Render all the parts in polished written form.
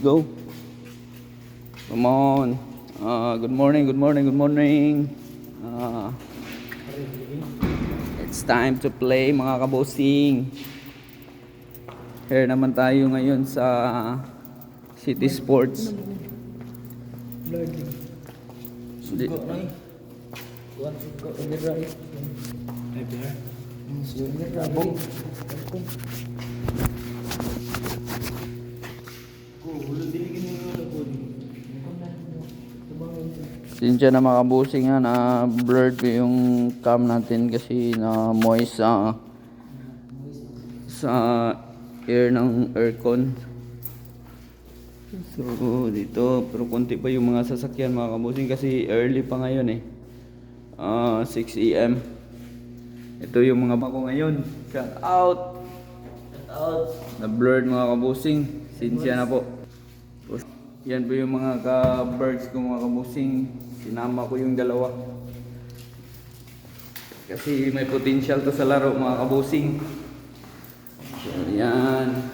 go. Come on. Good morning, good morning, good morning. It's time to play mga kabosing. Here naman tayo ngayon sa City Sports. Sinsya na mga kabosing ha, na blurred ko yung cam natin kasi na moist sa air ng aircon. So dito, pero konti pa yung mga sasakyan mga kabosing kasi early pa ngayon eh. 6 AM. Ito yung mga bako ngayon. Shout out. Na blurred mga kabosing. Sinsya na po. Yan po yung mga ka-birds ko mga kabosing. Sinama ko yung dalawa. Kasi may potential to sa laro mga kabosing. So yan.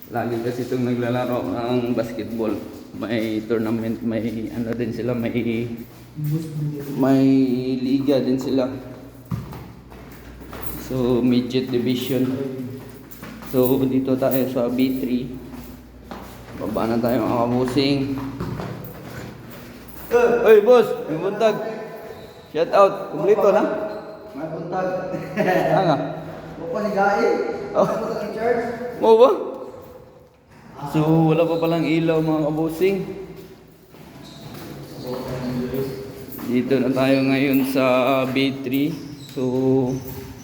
Lagi kasi itong naglalaro ng basketball. May tournament, may ano din sila, may liga din sila. So midget division. So dito tayo sa B3. Baba na tayo mga kabosing. Oy boss, may buntag. Shout out, kumplito na. May buntag. Nga. Buka ni Gai. Oh. In charge. Mo ba? So wala pa palang ilaw mga kabosing. Dito na tayo ngayon sa B3. So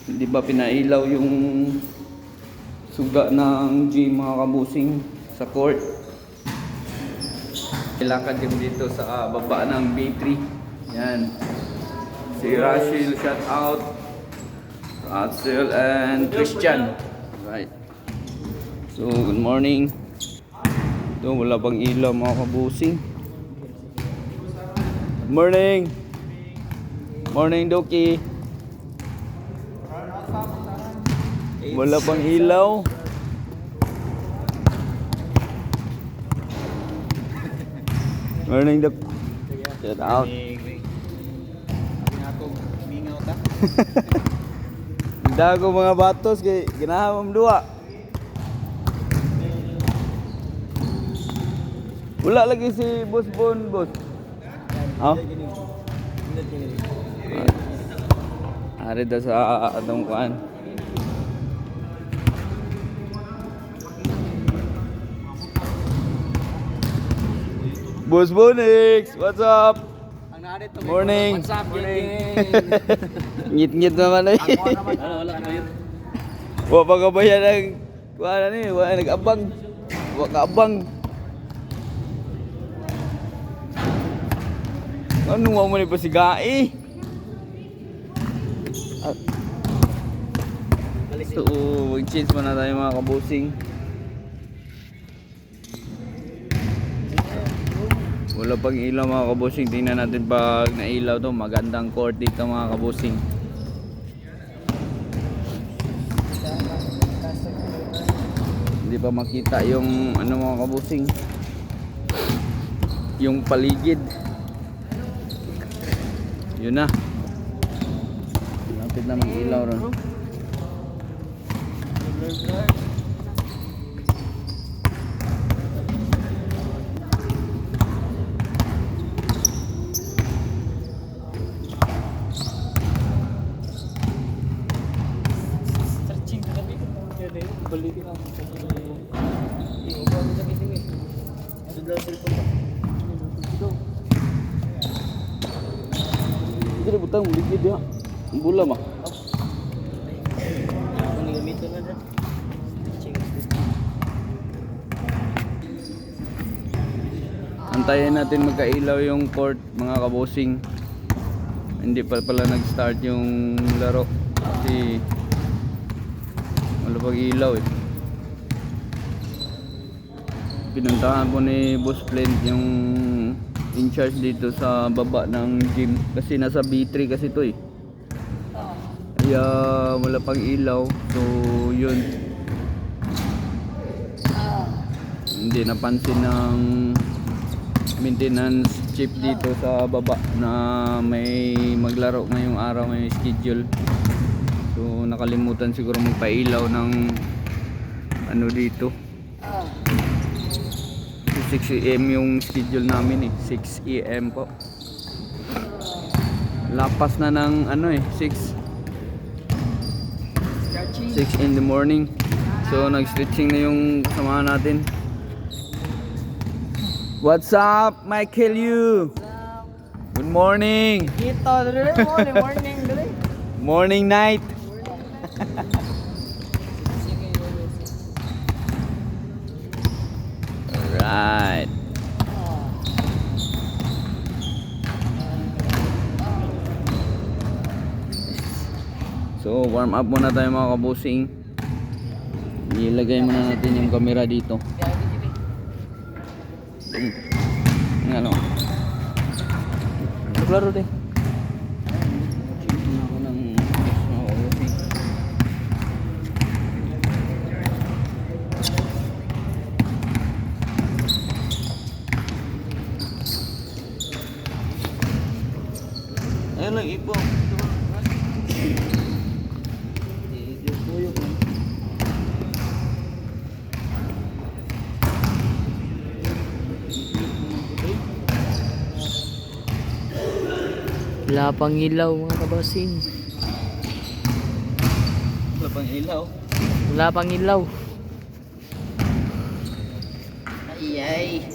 hindi ba pinailaw yung suga ng gym mga kabosing sa court. Ilakad din dito sa baba ng B3. Yan. Si Rachel, shout out. Rachel and Christian. Right. So, good morning. Ito, wala pang ilaw mga kabusing. Good morning. Morning, Doki. Wala pang ilaw. Morning, Dok. Shout out. Dago mga batos kay ginahamam dua. Wala lagi si Boss Bon, boss. Oh. Ari daw sa atong kuan. Boss Bonix, what's up? Morning. What's up, morning. Ngit-ngit naman eh. Wala na yun. Wa pa kabayan ng kuha ni, wa nag-abang. Wa kaabang. Anong wa mo ni pasigai? So, mag-change muna tayo mga kabusing. Wala pang ilaw mga kabusing. Tingnan natin pag nailaw to. Magandang court dito mga kabusing. Hindi pa makita yung ano mga kabusing, yung paligid. Yun na. Lapit na mag-ilaw ron. Balikin ako. Hindi na butang ligid ya. Bula mah. Antayin natin magkailaw yung court mga kabosing. Hindi pa pala nag-start yung laro kasi wala pang ilaw eh. Pinuntahan po ni Boss Flint yung in charge dito sa baba ng gym kasi nasa B3 kasi to eh. Kaya wala pang ilaw. So yun. hindi napansin ng maintenance chief dito sa baba na may maglaro ngayong araw, may schedule. So nakalimutan siguro magpailaw ng ano dito. 6 AM yung schedule namin eh. 6 AM po. Lapas na ng ano eh, 6 in the morning. So nag-stretching na yung kasama natin. What's up, Michael Yu? Good morning. Kita dali, morning dali. Morning, night. Alright. So warm up muna tayo mga kabusing. Ilagay muna natin yung camera dito. Ano? Maglaro din. Ako ng mga kabusing. Ayun lang ipo. Wala pang ilaw mga kabasing. Wala pang ilaw. Wala pang ilaw. Ayay.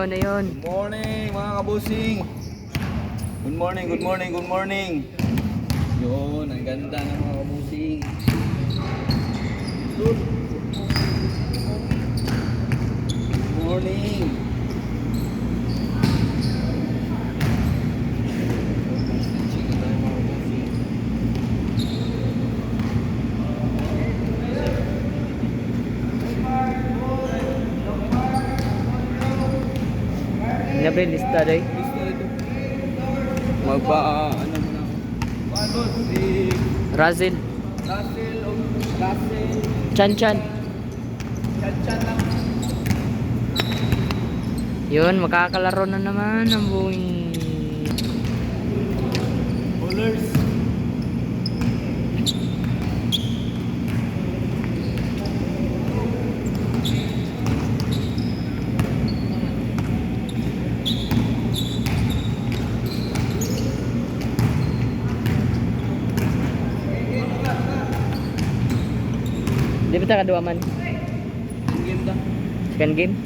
Ayun. Good morning mga kabusing. Good morning, good morning, good morning. Yun, ang ganda ng mga kabusing. Good morning. Nabre lista day. Magpa, ano muna. Paano si Razil. Russell. Chan. Chan lang. Yun, makakalaro na naman ang buong Bowlers. Di ba ta kadua man? Ang game da. Second game?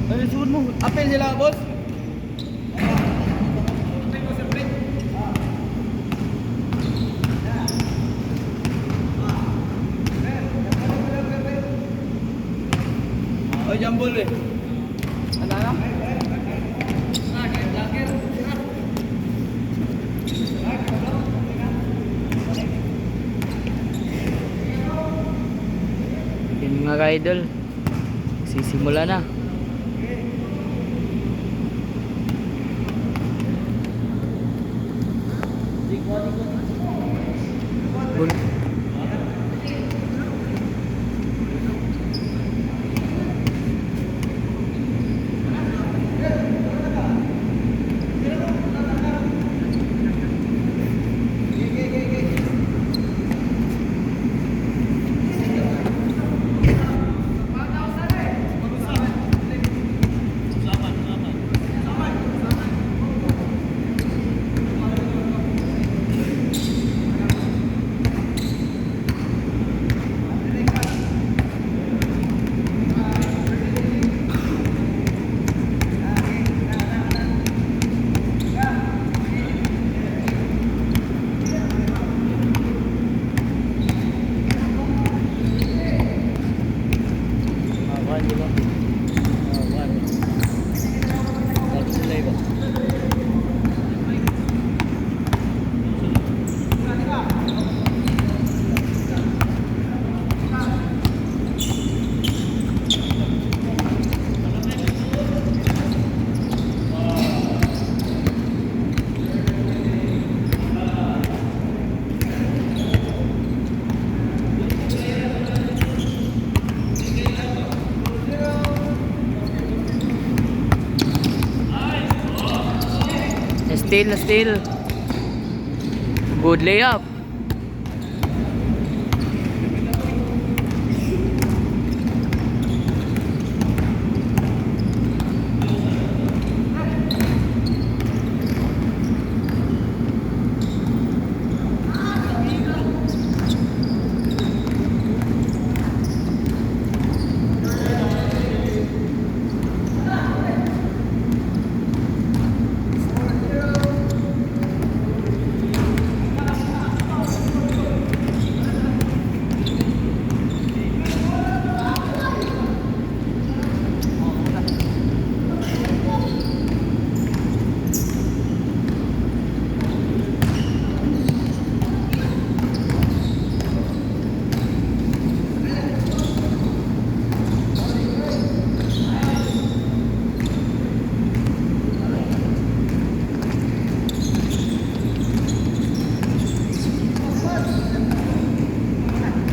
Ano suod mo? Apel sila, boss. Oh, jambol eh. Ano na? Yun mga ka-idol. Sisimula na. Na steal. Good layup.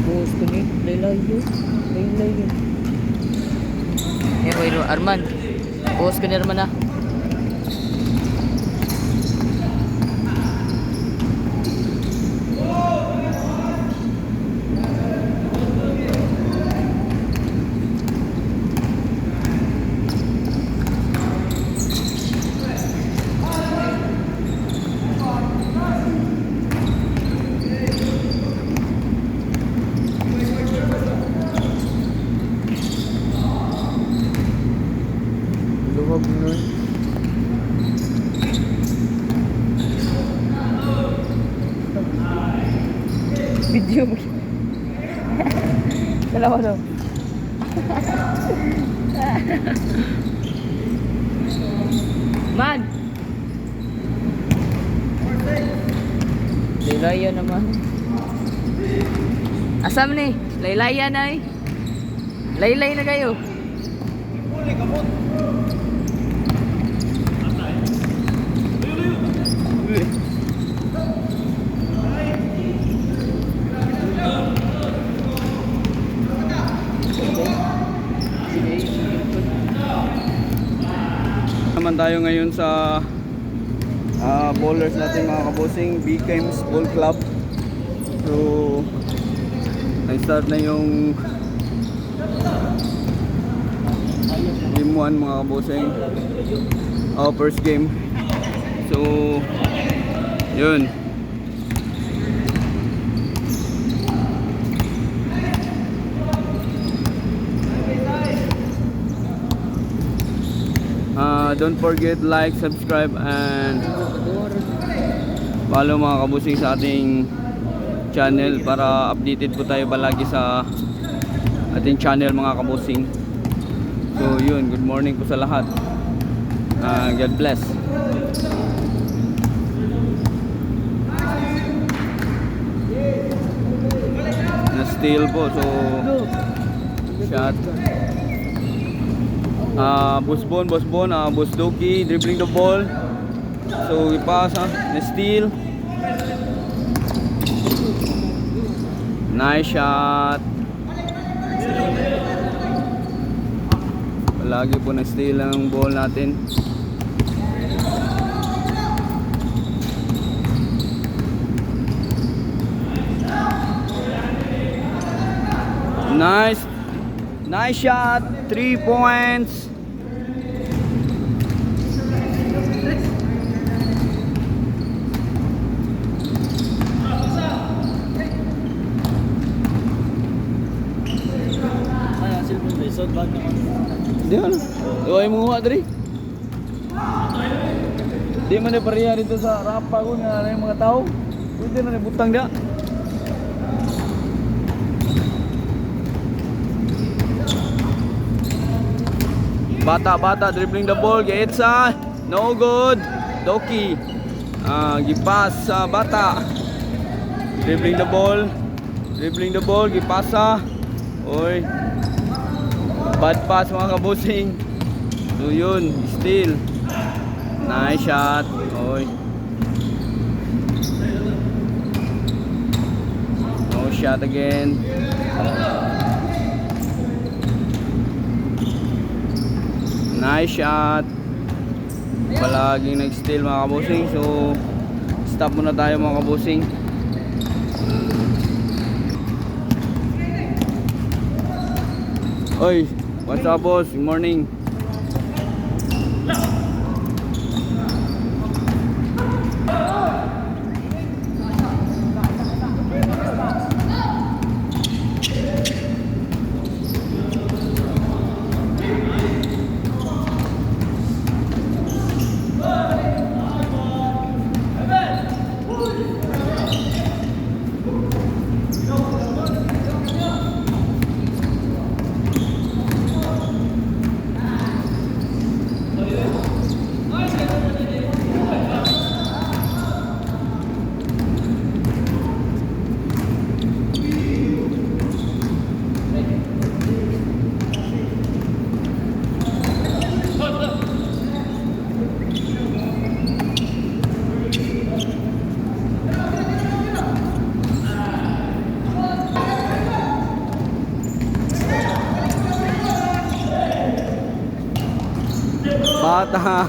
Buhos ko ni Laylayo. Yan ko Arman. Buhos ko ni Arman na. Luwag nun. Video mo. Dalawa daw. Man! Laylaya naman. Asam ni? Laylaya na eh. Laylay na kayo. Naman tayo ngayon sa bowlers natin mga kabosing, BKM's Ball Club. So nag-start na yung game 1 mga kabosing, first game. So yun, don't forget like, subscribe and follow mga kabusing sa ating channel para updated po tayo palagi sa ating channel mga kabusing. So yun, good morning po sa lahat. God bless. Na steal po, so shot. Boss Doki dribbling the ball. So ipass, na steal. Nice shot. Palagi po na steal ang ball natin. Nice shot, 3 points. Di ano? Iway mo nga diri. Di man na pareha dito sa rapa ko nga yung mga tao. Pwede na butang dia. Bata dribbling the ball, Gaetsa, no good. Doki, gipas sa Bata. Dribbling the ball, gipasa. Oy, bad pass mga kabusing. So yun, steal. Nice shot. Oy, no shot again. Nice shot. palaging nag-steal mga kabusing. So stop muna tayo mga kabusing. Oy, what's up boss? Good morning. Bata.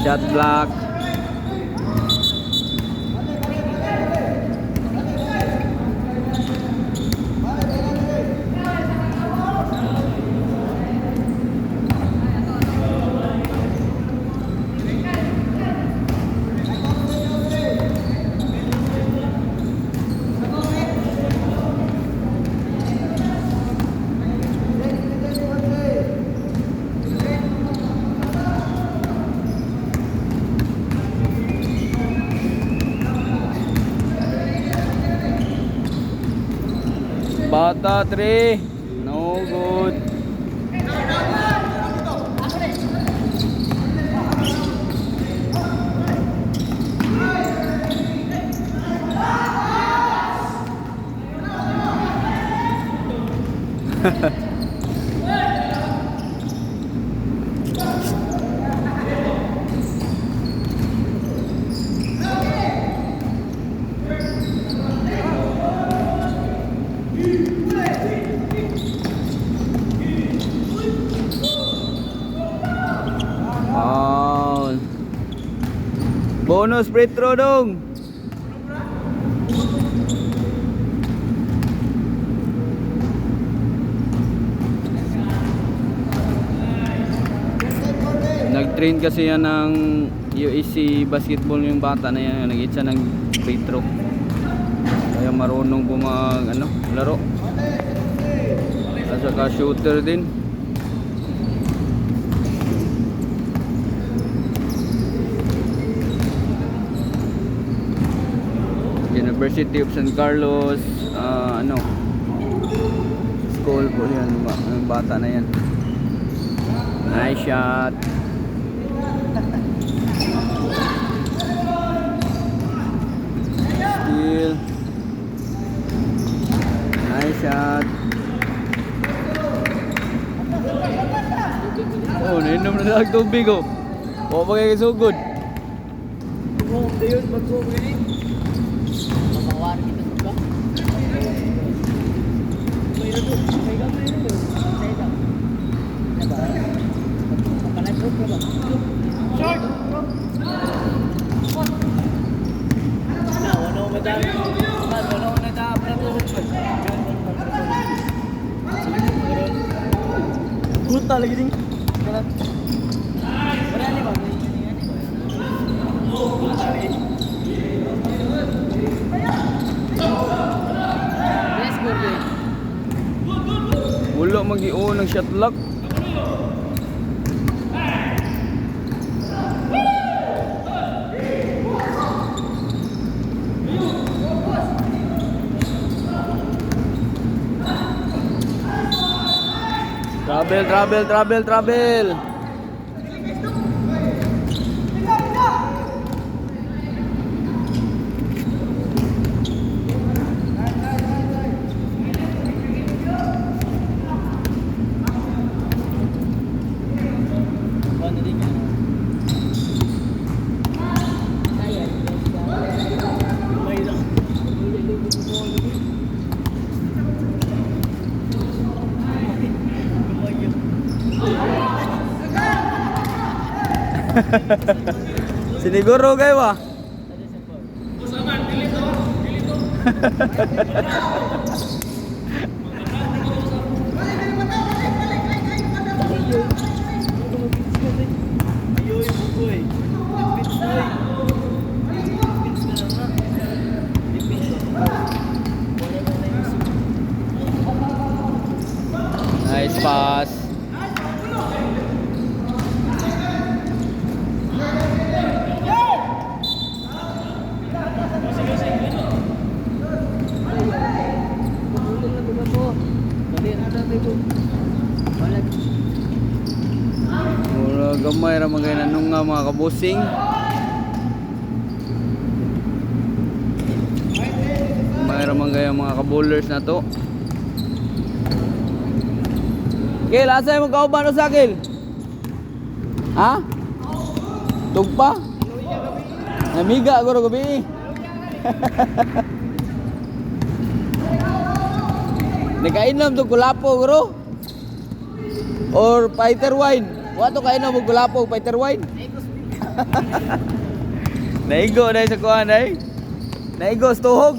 Shot block. Bata 3. No good. Foul. Bonus free throw dong. Nag-train kasi yan ng UAC basketball yung bata na yan. Nag-hit siya ng free throw. Kaya marunong bumag laro. At saka shooter din. University of San Carlos school po yan yung bata na yan. Nice shot. Steal. Nice shot. Oh, nainom na lang tubig oh. O pagkakasugod. Puta lagi ding. Wala mag-iwan ng shot lock. Travel. Siniguro kayo ba? Nice pass. Mura gamay ra mga nanong nga mga kabusing. Mayroon mga kabowlers na to. Kil, asay mo kauban o sakil? Ha? Tugpa? Namiga guro gabi. Nagkainom to kulapo guro? Or fighter wine? Wato kainom mo kulapo fighter wine? Naigo dahil sa kuhan dahil. Naigo sa tuhog.